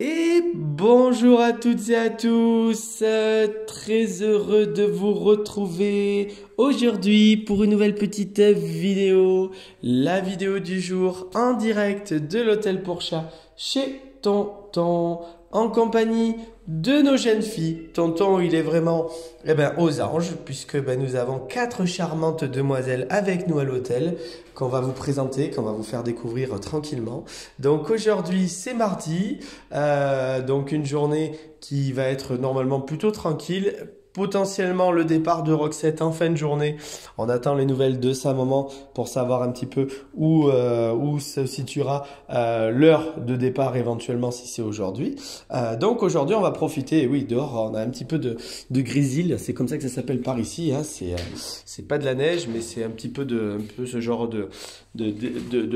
Et bonjour à toutes et à tous, très heureux de vous retrouver aujourd'hui pour une nouvelle petite vidéo, la vidéo du jour en direct de l'hôtel pour chat chez Tonton en compagnie de nos jeunes filles. Tonton, il est vraiment aux anges puisque nous avons quatre charmantes demoiselles avec nous à l'hôtel qu'on va vous présenter, qu'on va vous faire découvrir tranquillement. Donc aujourd'hui c'est mardi, donc une journée qui va être normalement plutôt tranquille. Potentiellement le départ de Roxette en fin de journée. On attend les nouvelles de sa maman pour savoir un petit peu où se situera l'heure de départ éventuellement si c'est aujourd'hui. Donc aujourd'hui on va profiter, oui dehors on a un petit peu de grésil, c'est comme ça que ça s'appelle par ici. Hein. C'est pas de la neige mais c'est un petit peu ce genre de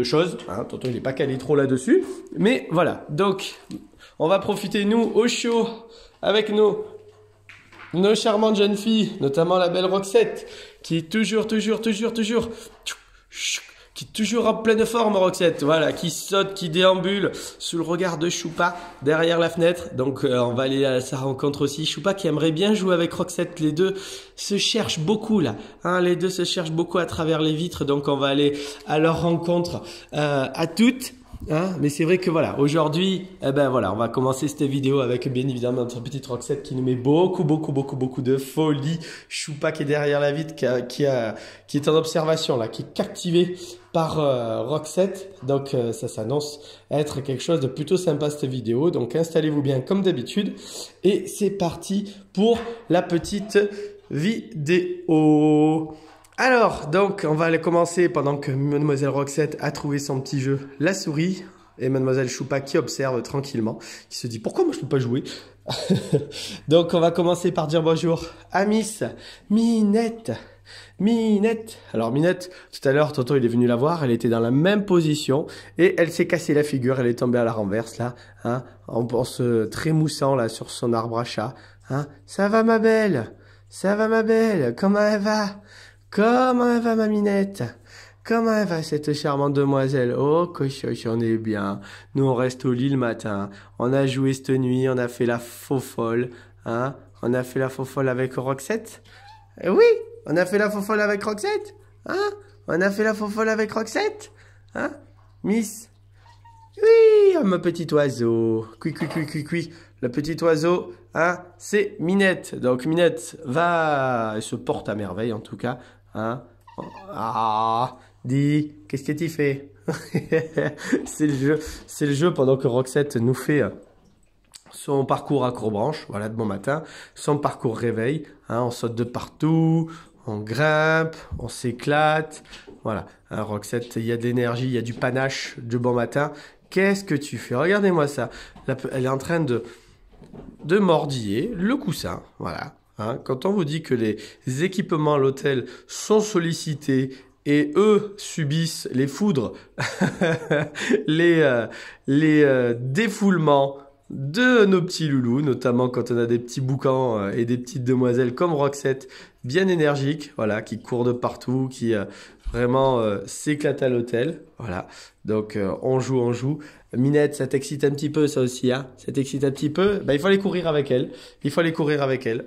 choses. Hein. Tonton il n'est pas calé trop là-dessus. Mais voilà, donc on va profiter nous au chaud avec nos charmantes jeunes filles, notamment la belle Roxette, qui est toujours, qui est toujours en pleine forme, Roxette, voilà, qui saute, qui déambule sous le regard de Choupa derrière la fenêtre. Donc on va aller à sa rencontre aussi. Choupa qui aimerait bien jouer avec Roxette, les deux se cherchent beaucoup là, hein, les deux se cherchent beaucoup à travers les vitres. Donc on va aller à leur rencontre à toutes. Hein, mais c'est vrai que voilà, aujourd'hui, voilà, on va commencer cette vidéo avec bien évidemment notre petite Roxette qui nous met beaucoup de folie. Choupa qui est derrière la vitre, qui est en observation là, qui est captivé par Roxette. Donc ça s'annonce être quelque chose de plutôt sympa cette vidéo. Donc installez-vous bien comme d'habitude et c'est parti pour la petite vidéo. Alors, donc, on va aller commencer pendant que Mademoiselle Roxette a trouvé son petit jeu, la souris, et Mademoiselle Choupa qui observe tranquillement, qui se dit « Pourquoi moi je ne peux pas jouer ?» Donc, on va commencer par dire bonjour à Miss Minette. Minette. Alors, Minette, tout à l'heure, Tonton, il est venu la voir, elle était dans la même position, et elle s'est cassée la figure, elle est tombée à la renverse, là, hein, en se trémoussant, là, sur son arbre à chat. Hein. Ça va, ma belle? Ça va, ma belle? Comment elle va? Comment elle va, ma Minette? Comment elle va, cette charmante demoiselle? Oh, cochoche, on est bien. Nous, on reste au lit le matin. On a joué cette nuit, on a fait la faux folle. Hein? On a fait la faux folle avec Roxette? Oui, on a fait la faux folle avec Roxette? Hein? On a fait la faux folle avec Roxette? Hein? Miss? Oui, oh, mon petit oiseau. Cui. Le petit oiseau, hein, c'est Minette. Donc, Minette elle se porte à merveille, en tout cas. Hein? Ah, dis, qu'est-ce que tu fais? C'est le jeu pendant que Roxette nous fait son parcours à courbe-branche, voilà, de bon matin, son parcours réveil, hein, on saute de partout, on grimpe, on s'éclate, voilà, hein, Roxette, il y a de l'énergie, il y a du panache de bon matin. Qu'est-ce que tu fais? Regardez-moi ça, elle est en train de mordiller le coussin, voilà. Hein, quand on vous dit que les équipements à l'hôtel sont sollicités et eux subissent les foudres, les défoulements de nos petits loulous, notamment quand on a des petits boucans et des petites demoiselles comme Roxette, bien énergiques, voilà, qui courent de partout, qui vraiment s'éclatent à l'hôtel, voilà. Donc on joue. Minette, ça t'excite un petit peu ça aussi, hein? Ça t'excite un petit peu? Il faut aller courir avec elle.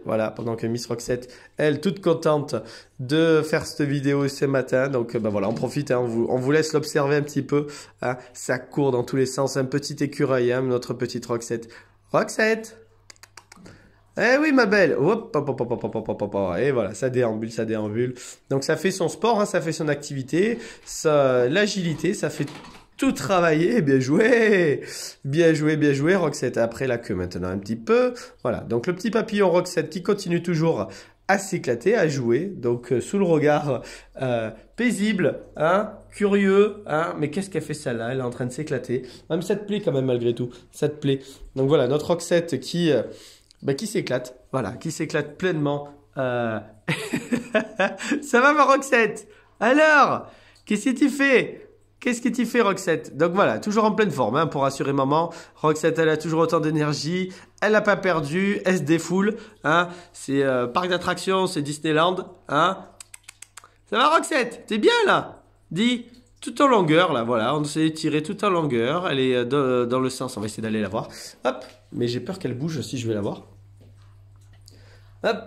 Voilà, pendant que Miss Roxette, elle, toute contente de faire cette vidéo ce matin. Donc voilà, on profite, hein, on vous laisse l'observer un petit peu. Hein? Ça court dans tous les sens, un petit écureuil, hein, notre petite Roxette. Roxette! Eh oui, ma belle. Hop, hop, hop, hop, hop, hop, hop, hop. Et voilà, ça déambule. Donc ça fait son sport, hein, ça fait son activité, l'agilité, ça fait tout travailler. Bien joué, Roxette. Après la queue maintenant un petit peu. Voilà, donc le petit papillon Roxette qui continue toujours à s'éclater, à jouer. Donc sous le regard paisible, hein, curieux, hein. Mais qu'est-ce qu'elle fait ça là? Elle est en train de s'éclater. Ah, mais ça te plaît quand même malgré tout. Ça te plaît. Donc voilà, notre Roxette qui s'éclate, voilà, qui s'éclate pleinement. Ça va ma Roxette? Alors, qu'est-ce que tu fais? Qu'est-ce que tu fais Roxette? Donc voilà, toujours en pleine forme, hein, pour rassurer maman. Roxette, elle a toujours autant d'énergie, elle n'a pas perdu, elle se défoule. Hein. C'est parc d'attractions, c'est Disneyland. Hein. Ça va Roxette? T'es bien là? Dis, tout en longueur, là, voilà. On s'est tiré tout en longueur. Elle est dans le sens, on va essayer d'aller la voir. Hop, mais j'ai peur qu'elle bouge si je vais la voir. Hop.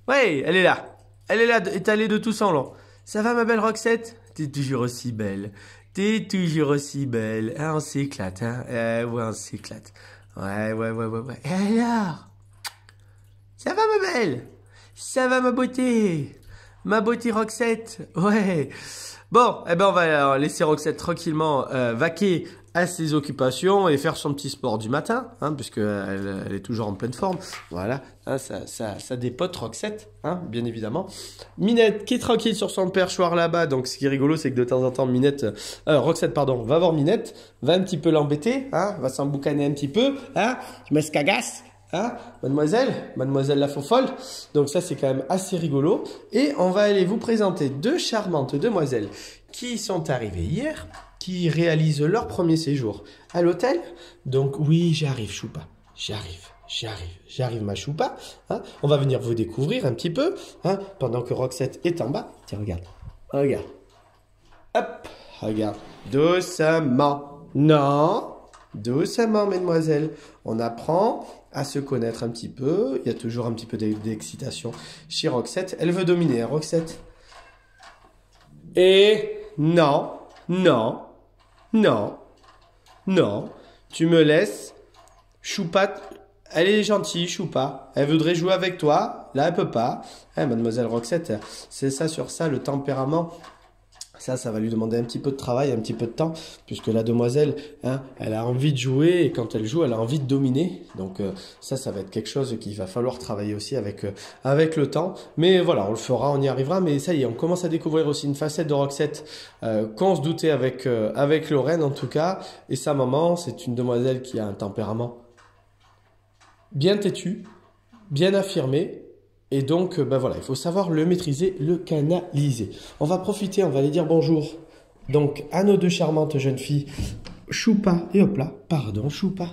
Ouais, elle est là. Elle est là, étalée de tout son long. Ça va, ma belle Roxette? T'es toujours aussi belle. T'es toujours aussi belle. Ah, on s'éclate, hein. Ouais, on s'éclate. Ouais. Et alors? Ça va, ma belle? Ça va, ma beauté? Ma beauté Roxette? Ouais. Bon, eh ben on va laisser Roxette tranquillement vaquer à ses occupations et faire son petit sport du matin, hein, puisque elle est toujours en pleine forme. Voilà, hein, ça dépote Roxette, hein, bien évidemment. Minette qui est tranquille sur son perchoir là-bas. Donc ce qui est rigolo, c'est que de temps en temps, Roxette, pardon, va voir Minette, va un petit peu l'embêter, hein, va s'emboucaner un petit peu, hein, je me scagasse. Hein, mademoiselle la fofolle. Donc ça, c'est quand même assez rigolo. Et on va aller vous présenter deux charmantes demoiselles qui sont arrivées hier, qui réalisent leur premier séjour à l'hôtel. Donc oui, j'arrive, Choupa. J'arrive, ma Choupa. Hein, on va venir vous découvrir un petit peu, hein, pendant que Roxette est en bas. Tiens, regarde. Hop, regarde. Doucement. Non. Doucement, mesdemoiselles. On apprend à se connaître un petit peu. Il y a toujours un petit peu d'excitation chez Roxette. Elle veut dominer, hein, Roxette. Et non. Tu me laisses. Choupa, elle est gentille, Choupa. Elle voudrait jouer avec toi. Là, elle peut pas. Hein, mademoiselle Roxette, c'est ça sur ça, le tempérament. Ça va lui demander un petit peu de travail, un petit peu de temps, puisque la demoiselle, hein, elle a envie de jouer, et quand elle joue, elle a envie de dominer. Donc ça va être quelque chose qu'il va falloir travailler aussi avec le temps. Mais voilà, on le fera, on y arrivera. Mais ça y est, on commence à découvrir aussi une facette de Roxette qu'on se doutait avec Lorraine en tout cas. Et sa maman, c'est une demoiselle qui a un tempérament bien têtu, bien affirmé. Et donc, ben voilà, il faut savoir le maîtriser, le canaliser. On va profiter, on va aller dire bonjour. Donc, à nos deux charmantes jeunes filles, Choupa et hop là. Pardon, Choupa.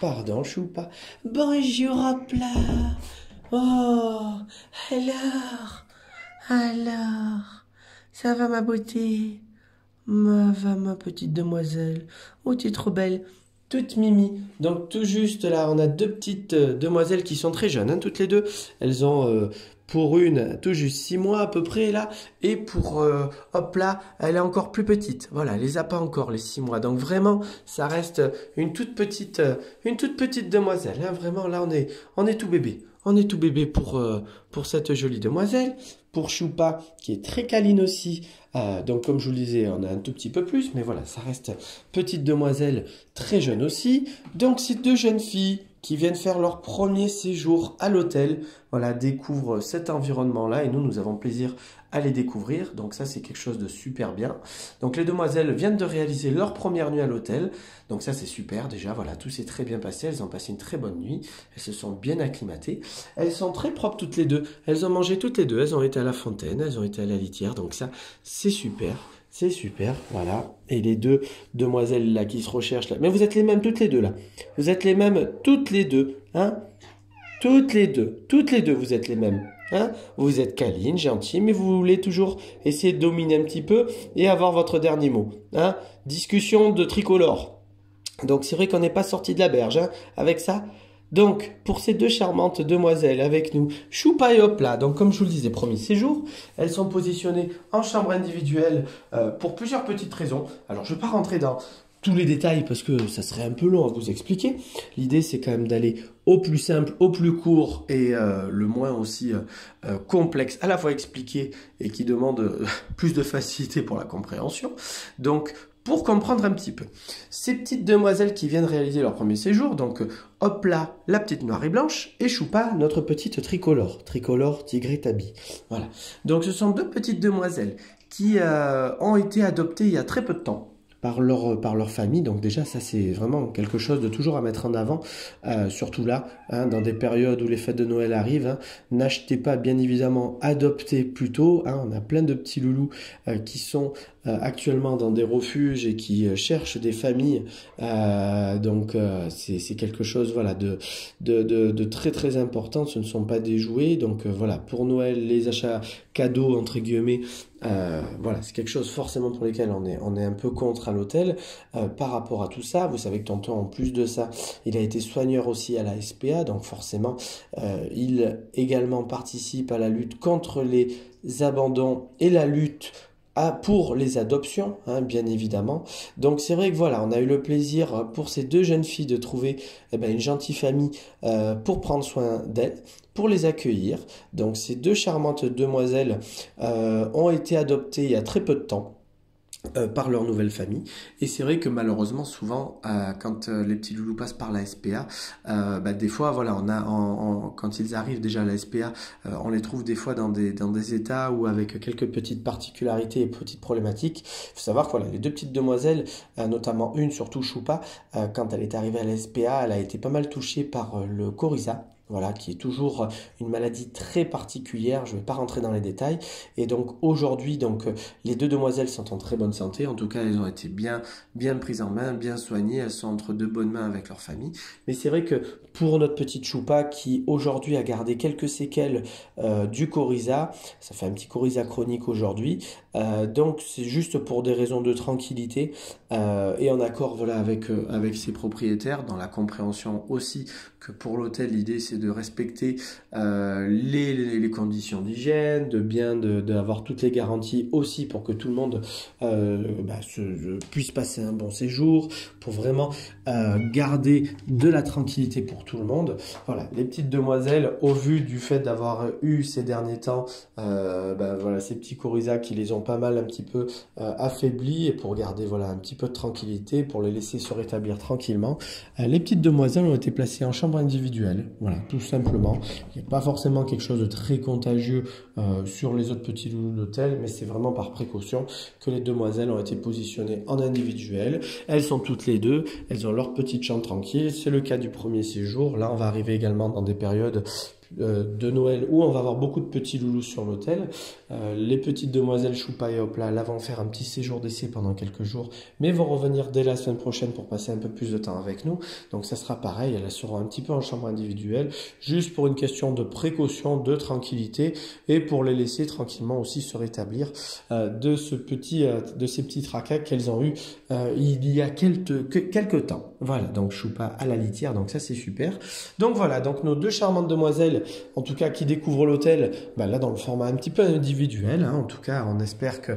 Bonjour, hop là. Oh, alors, ça va ma beauté? Va ma petite demoiselle. Oh, t'es trop belle. Toute mimi. Donc tout juste là, on a deux petites demoiselles qui sont très jeunes, hein, toutes les deux. Elles ont pour une tout juste 6 mois à peu près là. Et pour hop là, elle est encore plus petite. Voilà, elle les a pas encore les 6 mois. Donc vraiment, ça reste une toute petite demoiselle. Hein. Vraiment là, on est tout bébé. On est tout bébé pour cette jolie demoiselle. Pour Choupa, qui est très câline aussi. Donc, comme je vous le disais, on a un tout petit peu plus. Mais voilà, ça reste petite demoiselle très jeune aussi. Donc, ces deux jeunes filles qui viennent faire leur premier séjour à l'hôtel, voilà, découvrent cet environnement-là. Et nous avons plaisir à les découvrir. Donc, ça, c'est quelque chose de super bien. Donc, les demoiselles viennent de réaliser leur première nuit à l'hôtel. Donc, ça, c'est super. Déjà, voilà, tout s'est très bien passé. Elles ont passé une très bonne nuit. Elles se sont bien acclimatées. Elles sont très propres toutes les deux. Elles ont mangé toutes les deux. Elles ont été à la fontaine. Elles ont été à la litière. Donc, ça, c'est super. C'est super, voilà. Et les deux demoiselles là qui se recherchent là. Mais vous êtes les mêmes toutes les deux là. Vous êtes les mêmes toutes les deux, hein. Toutes les deux, vous êtes les mêmes. Hein, vous êtes câline, gentil, mais vous voulez toujours essayer de dominer un petit peu et avoir votre dernier mot. Hein. Discussion de tricolore. Donc c'est vrai qu'on n'est pas sorti de la berge, hein, avec ça. Donc, pour ces deux charmantes demoiselles avec nous, Choupa et hop là, donc comme je vous le disais, premier séjour, elles sont positionnées en chambre individuelle pour plusieurs petites raisons. Alors, je ne vais pas rentrer dans tous les détails parce que ça serait un peu long à vous expliquer. L'idée, c'est quand même d'aller au plus simple, au plus court et le moins aussi complexe à la fois expliqué et qui demande plus de facilité pour la compréhension. Donc, pour comprendre un petit peu, ces petites demoiselles qui viennent réaliser leur premier séjour, donc hop là, la petite noire et blanche, et Choupa, notre petite tricolore, tigré tabi. Voilà. Donc ce sont deux petites demoiselles qui ont été adoptées il y a très peu de temps par leur famille. Donc déjà, ça c'est vraiment quelque chose de toujours à mettre en avant, surtout là, hein, dans des périodes où les fêtes de Noël arrivent. Hein, n'achetez pas, bien évidemment, adoptez plutôt. Hein, on a plein de petits loulous qui sont actuellement dans des refuges et qui cherchent des familles. Donc c'est quelque chose, voilà, de très très important. Ce ne sont pas des jouets. Donc voilà, pour Noël, les achats cadeaux entre guillemets, Voilà, c'est quelque chose forcément pour lesquels on est un peu contre à l'hôtel par rapport à tout ça. Vous savez que tonton, en plus de ça, il a été soigneur aussi à la SPA, donc forcément, il également participe à la lutte contre les abandons et la lutte pour les adoptions, hein, bien évidemment. Donc c'est vrai que voilà, on a eu le plaisir pour ces deux jeunes filles de trouver une gentille famille pour prendre soin d'elles, pour les accueillir. Donc ces deux charmantes demoiselles ont été adoptées il y a très peu de temps. Par leur nouvelle famille. Et c'est vrai que malheureusement, souvent, quand les petits loulous passent par la SPA, des fois, voilà, quand ils arrivent déjà à la SPA, on les trouve des fois dans des états ou avec quelques petites particularités et petites problématiques. Il faut savoir que voilà, les deux petites demoiselles, notamment une, surtout Choupa, quand elle est arrivée à la SPA, elle a été pas mal touchée par le coryza. Voilà, qui est toujours une maladie très particulière, je ne vais pas rentrer dans les détails. Et donc aujourd'hui, les deux demoiselles sont en très bonne santé, en tout cas elles ont été bien prises en main, bien soignées, elles sont entre de bonnes mains avec leur famille. Mais c'est vrai que pour notre petite Choupa qui aujourd'hui a gardé quelques séquelles du coryza, ça fait un petit coryza chronique aujourd'hui, donc c'est juste pour des raisons de tranquillité et en accord voilà, avec ses propriétaires, dans la compréhension aussi que pour l'hôtel, l'idée c'est de respecter les conditions d'hygiène, d'avoir toutes les garanties aussi pour que tout le monde puisse passer un bon séjour, pour vraiment garder de la tranquillité pour tout le monde. Voilà, les petites demoiselles, au vu du fait d'avoir eu ces derniers temps voilà, ces petits coryzas qui les ont pas mal un petit peu affaiblis, et pour garder voilà, un petit peu de tranquillité, pour les laisser se rétablir tranquillement, les petites demoiselles ont été placées en chambre individuelle, voilà, tout simplement. Il n'y a pas forcément quelque chose de très contagieux sur les autres petits loulous d'hôtel, mais c'est vraiment par précaution que les demoiselles ont été positionnées en individuel. Elles sont toutes les deux, elles ont leur petite chambre tranquille, c'est le cas du premier séjour. Là, on va arriver également dans des périodes de Noël où on va avoir beaucoup de petits loulous sur l'hôtel. Les petites demoiselles Choupa et Hopla là vont faire un petit séjour d'essai pendant quelques jours, mais vont revenir dès la semaine prochaine pour passer un peu plus de temps avec nous. Donc ça sera pareil, elles seront un petit peu en chambre individuelle, juste pour une question de précaution, de tranquillité, et pour les laisser tranquillement aussi se rétablir de ces petits tracas qu'elles ont eu il y a quelques temps. Voilà, donc Choupa à la litière, donc ça c'est super. Donc voilà, donc nos deux charmantes demoiselles, en tout cas qui découvrent l'hôtel, là dans le format un petit peu individuel, hein, en tout cas on espère que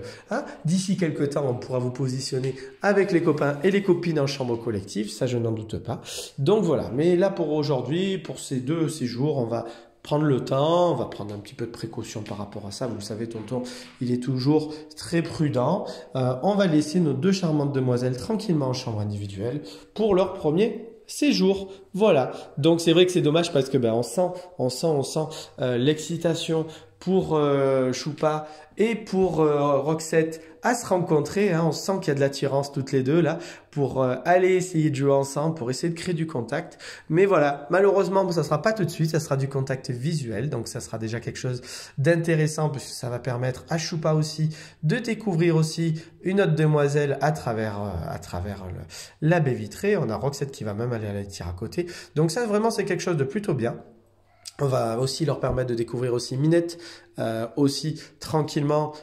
d'ici quelques temps on pourra vous positionner avec les copains et les copines en chambre collective, ça je n'en doute pas. Donc voilà, mais là pour aujourd'hui, pour ces deux séjours, on va prendre le temps, on va prendre un petit peu de précaution par rapport à ça. Vous le savez, tonton, il est toujours très prudent. On va laisser nos deux charmantes demoiselles tranquillement en chambre individuelle pour leur premier séjour. Voilà. Donc c'est vrai que c'est dommage parce que on sent l'excitation pour Choupa et pour Roxette à se rencontrer, hein. On sent qu'il y a de l'attirance toutes les deux là pour aller essayer de jouer ensemble, pour essayer de créer du contact. Mais voilà, malheureusement, ça sera pas tout de suite, ça sera du contact visuel. Donc ça sera déjà quelque chose d'intéressant parce que ça va permettre à Choupa aussi de découvrir aussi une autre demoiselle à travers la baie vitrée. On a Roxette qui va même aller à la tire à côté. Donc ça vraiment c'est quelque chose de plutôt bien. On va aussi leur permettre de découvrir aussi Minette, aussi tranquillement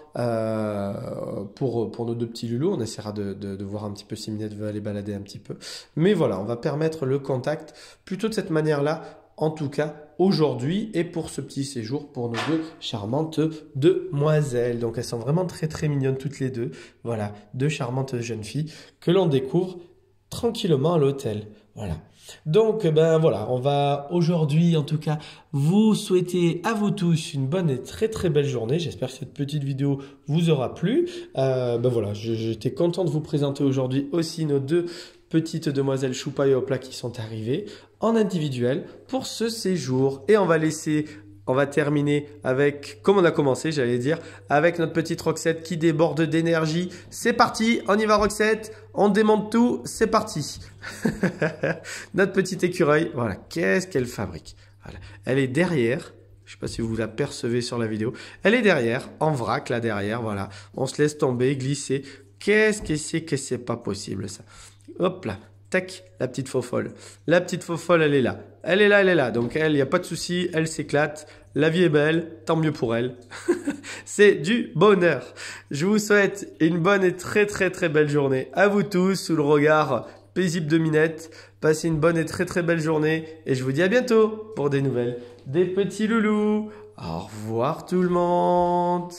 pour nos deux petits loulous. On essaiera de voir un petit peu si Minette veut aller balader un petit peu. Mais voilà, on va permettre le contact plutôt de cette manière-là, en tout cas aujourd'hui et pour ce petit séjour pour nos deux charmantes demoiselles. Donc elles sont vraiment très très mignonnes toutes les deux. Voilà, deux charmantes jeunes filles que l'on découvre tranquillement à l'hôtel. Voilà. Donc voilà, on va aujourd'hui en tout cas vous souhaiter à vous tous une bonne et très très belle journée. J'espère que cette petite vidéo vous aura plu. Voilà, j'étais content de vous présenter aujourd'hui aussi nos deux petites demoiselles Choupa et Hopla qui sont arrivées en individuel pour ce séjour. Et on va terminer avec, comme on a commencé, j'allais dire, avec notre petite Roxette qui déborde d'énergie. C'est parti, on y va Roxette, on démonte tout, c'est parti. Notre petite écureuil, voilà, qu'est-ce qu'elle fabrique. Voilà. Elle est derrière, je ne sais pas si vous la percevez sur la vidéo, elle est derrière, en vrac là derrière, voilà. On se laisse tomber, glisser. Qu'est-ce que c'est pas possible ça. Hop là. Tac, la petite faux folle. La petite faux folle, elle est là. Elle est là. Donc, elle, il n'y a pas de souci. Elle s'éclate. La vie est belle, tant mieux pour elle. C'est du bonheur. Je vous souhaite une bonne et très belle journée à vous tous sous le regard paisible de Minette. Passez une bonne et très belle journée et je vous dis à bientôt pour des nouvelles des petits loulous. Au revoir tout le monde.